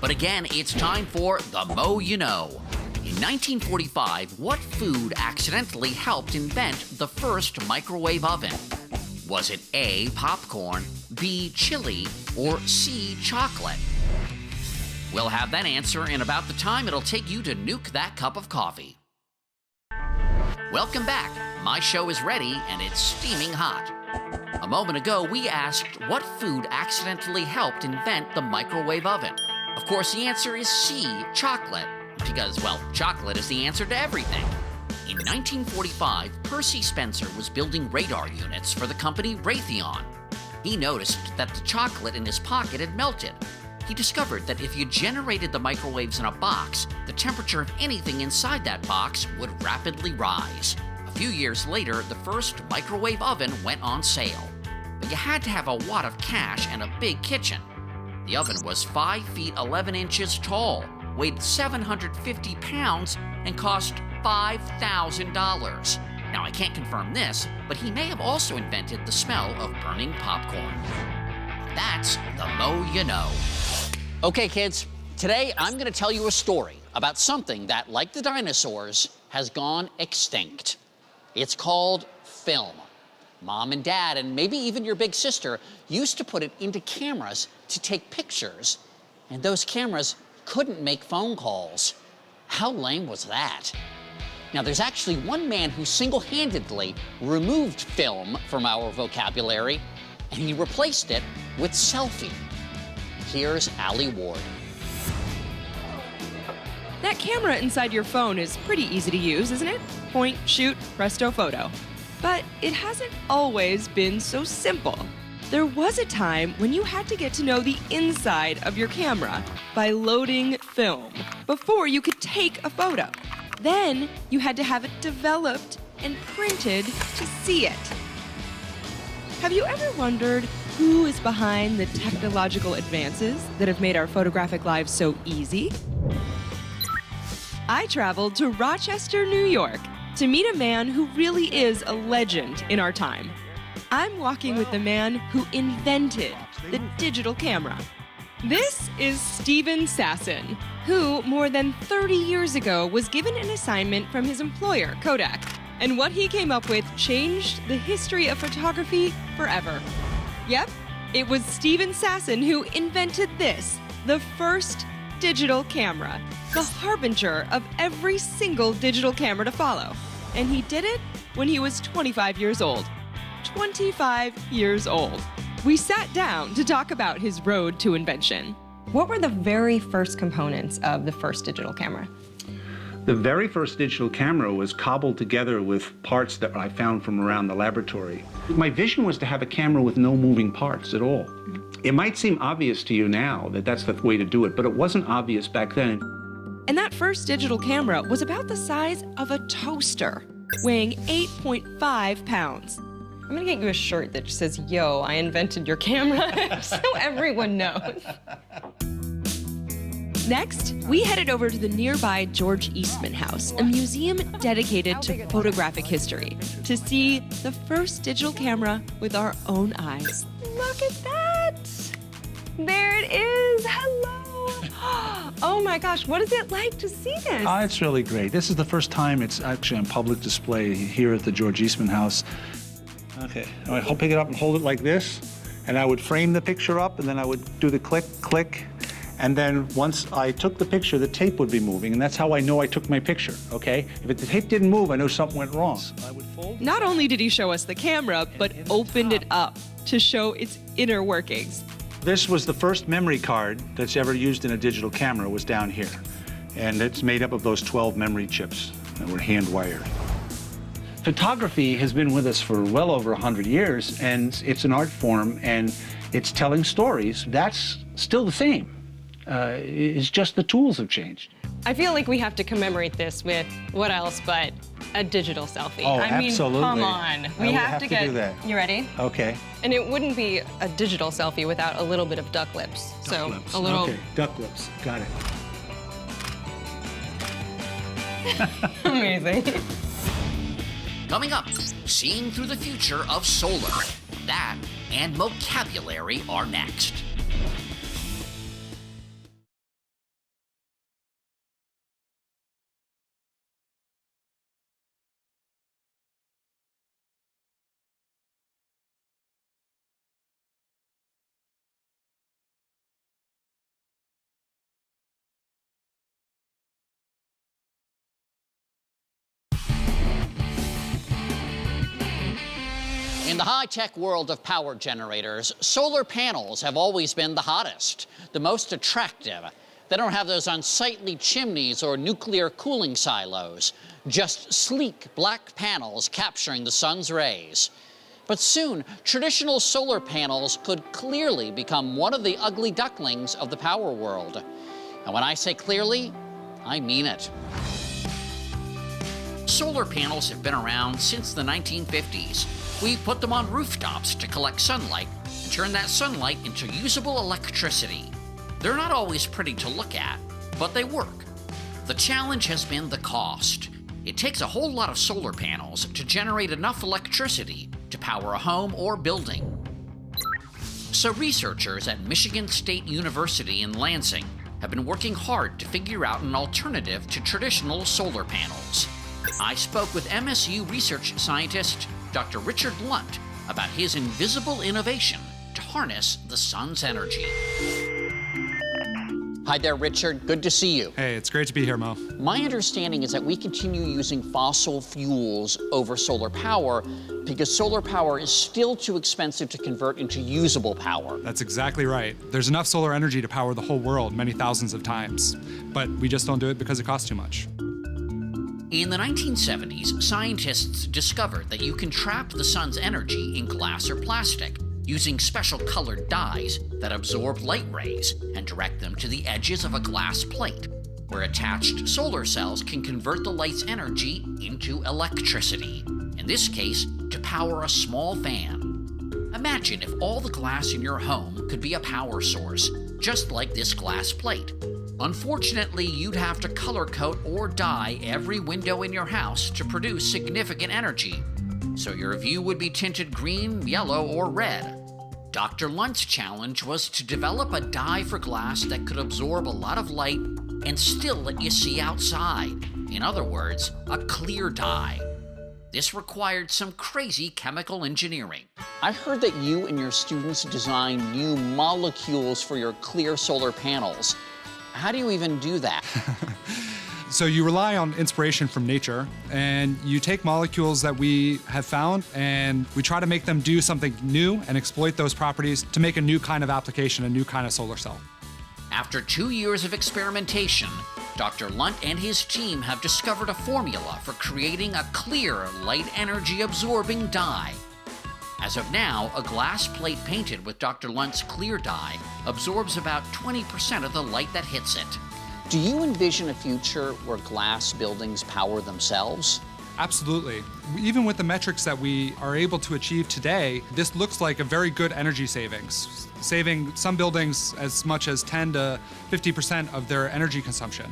But again, it's time for the Mo You Know. In 1945, what food accidentally helped invent the first microwave oven? Was it A, popcorn, B, chili, or C, chocolate? We'll have that answer in about the time it'll take you to nuke that cup of coffee. Welcome back. My show is ready and it's steaming hot. A moment ago, we asked what food accidentally helped invent the microwave oven. Of course, the answer is C, chocolate, because, well, chocolate is the answer to everything. In 1945, Percy Spencer was building radar units for the company Raytheon. He noticed that the chocolate in his pocket had melted. He discovered that if you generated the microwaves in a box, the temperature of anything inside that box would rapidly rise. A few years later, the first microwave oven went on sale. But you had to have a wad of cash and a big kitchen. The oven was 5 feet 11 inches tall, weighed 750 pounds, and cost $5,000. Now, I can't confirm this, but he may have also invented the smell of burning popcorn. That's the Mo You Know. Okay, kids, today I'm going to tell you a story about something that, like the dinosaurs, has gone extinct. It's called film. Mom and Dad, and maybe even your big sister, used to put it into cameras to take pictures, and those cameras couldn't make phone calls. How lame was that? Now, there's actually one man who single-handedly removed film from our vocabulary, and he replaced it with selfie. Here's Allie Ward. That camera inside your phone is pretty easy to use, isn't it? Point, shoot, presto photo. But it hasn't always been so simple. There was a time when you had to get to know the inside of your camera by loading film before you could take a photo. Then you had to have it developed and printed to see it. Have you ever wondered who is behind the technological advances that have made our photographic lives so easy? I traveled to Rochester, New York, to meet a man who really is a legend in our time. I'm walking with the man who invented the digital camera. This is Steven Sasson, who more than 30 years ago was given an assignment from his employer, Kodak. And what he came up with changed the history of photography forever. Yep, it was Steven Sasson who invented this, the first digital camera, the harbinger of every single digital camera to follow. And he did it when he was 25 years old. 25 years old. We sat down to talk about his road to invention. What were the very first components of the first digital camera? The very first digital camera was cobbled together with parts that I found from around the laboratory. My vision was to have a camera with no moving parts at all. It might seem obvious to you now that that's the way to do it, but it wasn't obvious back then. And that first digital camera was about the size of a toaster, weighing 8.5 pounds. I'm gonna get you a shirt that just says, "Yo, I invented your camera," so everyone knows. Next, we headed over to the nearby George Eastman House, a museum dedicated to photographic history, to see the first digital camera with our own eyes. Look at that! There it is! Hello! Oh my gosh, what is it like to see this? It's really great. This is the first time it's actually on public display here at the George Eastman House. Okay, I'll pick it up and hold it like this, and I would frame the picture up, and then I would do the click, click, and then once I took the picture, the tape would be moving, and that's how I know I took my picture, okay? If the tape didn't move, I know something went wrong. I would fold. Not only did he show us the camera, but opened it up to show its inner workings. This was the first memory card that's ever used in a digital camera, was down here. And it's made up of those 12 memory chips that were hand-wired. Photography has been with us for well over 100 years, and it's an art form, and it's telling stories. That's still the same. It's just the tools have changed. I feel like we have to commemorate this with what else but a digital selfie. Oh, I mean, absolutely. come on. We have to do that. You ready? Okay. And it wouldn't be a digital selfie without a little bit of duck lips. Duck lips. A little. Okay, duck lips. Got it. Amazing. Coming up, seeing through the future of solar. That and vocabulary are next. In the high-tech world of power generators, solar panels have always been the hottest, the most attractive. They don't have those unsightly chimneys or nuclear cooling silos, just sleek black panels capturing the sun's rays. But soon, traditional solar panels could clearly become one of the ugly ducklings of the power world. And when I say clearly, I mean it. Solar panels have been around since the 1950s. We put them on rooftops to collect sunlight and turn that sunlight into usable electricity. They're not always pretty to look at, but they work. The challenge has been the cost. It takes a whole lot of solar panels to generate enough electricity to power a home or building. So researchers at Michigan State University in Lansing have been working hard to figure out an alternative to traditional solar panels. I spoke with MSU research scientist Dr. Richard Lunt about his invisible innovation to harness the sun's energy. Hi there, Richard. Good to see you. Hey, it's great to be here, Mo. My understanding is that we continue using fossil fuels over solar power because solar power is still too expensive to convert into usable power. That's exactly right. There's enough solar energy to power the whole world many thousands of times, but we just don't do it because it costs too much. In the 1970s, scientists discovered that you can trap the sun's energy in glass or plastic using special colored dyes that absorb light rays and direct them to the edges of a glass plate, where attached solar cells can convert the light's energy into electricity, in this case, to power a small fan. Imagine if all the glass in your home could be a power source, just like this glass plate. Unfortunately, you'd have to color coat or dye every window in your house to produce significant energy, so your view would be tinted green, yellow, or red. Dr. Lunt's challenge was to develop a dye for glass that could absorb a lot of light and still let you see outside. In other words, a clear dye. This required some crazy chemical engineering. I heard that you and your students designed new molecules for your clear solar panels. How do you even do that? So you rely on inspiration from nature, and you take molecules that we have found, and we try to make them do something new and exploit those properties to make a new kind of application, a new kind of solar cell. After 2 years of experimentation, Dr. Lunt and his team have discovered a formula for creating a clear, light energy absorbing dye. As of now, a glass plate painted with Dr. Lunt's clear dye absorbs about 20% of the light that hits it. Do you envision a future where glass buildings power themselves? Absolutely. Even with the metrics that we are able to achieve today, this looks like a very good energy savings, saving some buildings as much as 10 to 50% of their energy consumption.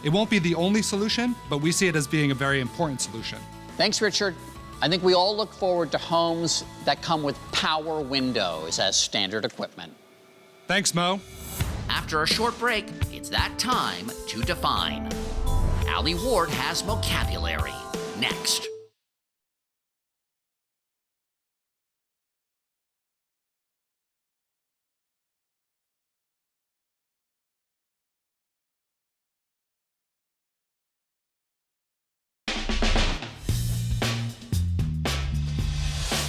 It won't be the only solution, but we see it as being a very important solution. Thanks, Richard. I think we all look forward to homes that come with power windows as standard equipment. Thanks, Mo. After a short break, it's that time to define. Allie Ward has vocabulary. Next.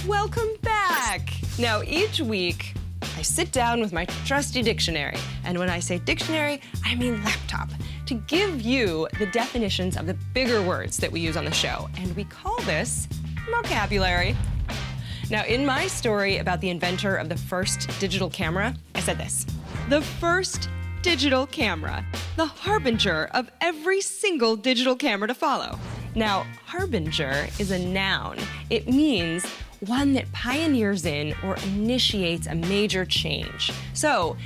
Welcome back. Now, each week, I sit down with my trusty dictionary. And when I say dictionary, I mean laptop, to give you the definitions of the bigger words that we use on the show. And we call this vocabulary. Now, in my story about the inventor of the first digital camera, I said this: The first digital camera, the harbinger of every single digital camera to follow. Now, harbinger is a noun. It means one that pioneers in or initiates a major change. So,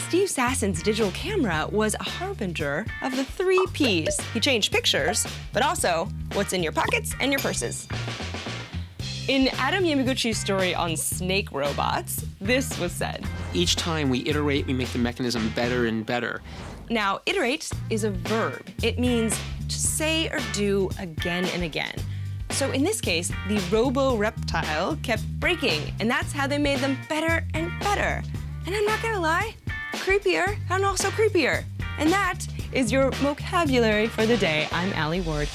Steve Sassen's digital camera was a harbinger of the 3 Ps. He changed pictures, but also what's in your pockets and your purses. In Adam Yamaguchi's story on snake robots, this was said. Each time we iterate, we make the mechanism better and better. Now, iterate is a verb. It means to say or do again and again. So in this case, the robo-reptile kept breaking, and that's how they made them better and better. And I'm not gonna lie, creepier and also creepier. And that is your vocabulary for the day. I'm Allie Ward.